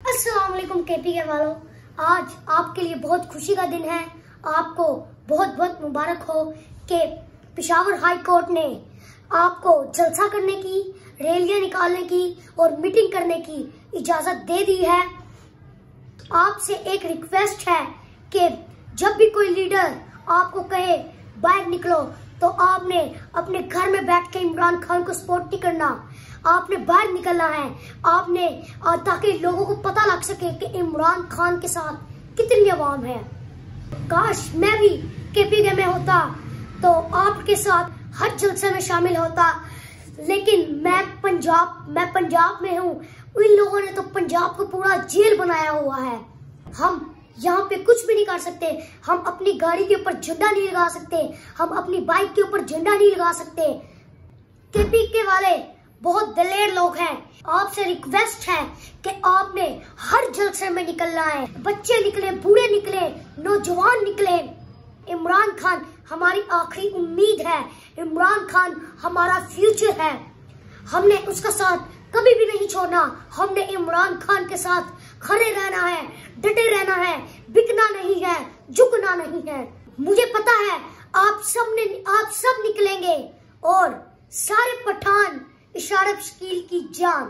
अस्सलाम वालेकुम केपी के वालों, आज आपके लिए बहुत खुशी का दिन है। आपको बहुत बहुत मुबारक हो कि पेशावर हाई कोर्ट ने आपको जलसा करने की, रैलियां निकालने की और मीटिंग करने की इजाजत दे दी है। आपसे एक रिक्वेस्ट है कि जब भी कोई लीडर आपको कहे बाहर निकलो, तो आपने अपने घर में बैठ के इमरान खान को सपोर्ट नहीं करना, आपने बाहर निकलना है। आपने ताकि लोगों को पता लग सके कि इमरान खान के साथ कितनी आवाम है। काश मैं भी केपी में होता तो आपके साथ हर जलसे में शामिल होता, लेकिन मैं पंजाब में हूँ। इन लोगों ने तो पंजाब को पूरा जेल बनाया हुआ है। हम यहाँ पे कुछ भी नहीं कर सकते। हम अपनी गाड़ी के ऊपर झंडा नहीं लगा सकते, हम अपनी बाइक के ऊपर झंडा नहीं लगा सकते। केपी के वाले बहुत दलेर लोग हैं। आपसे रिक्वेस्ट है कि आपने हर जलसे में निकलना है। बच्चे निकले, बूढ़े निकले, नौजवान निकले। इमरान खान हमारी आखिरी उम्मीद है, इमरान खान हमारा फ्यूचर है। हमने उसका साथ कभी भी नहीं छोड़ना। हमने इमरान खान के साथ खड़े रहना है, डटे रहना है, बिकना नहीं है, झुकना नहीं है। मुझे पता है आप सब निकलेंगे और सारे पठान इशारत शकील की जान।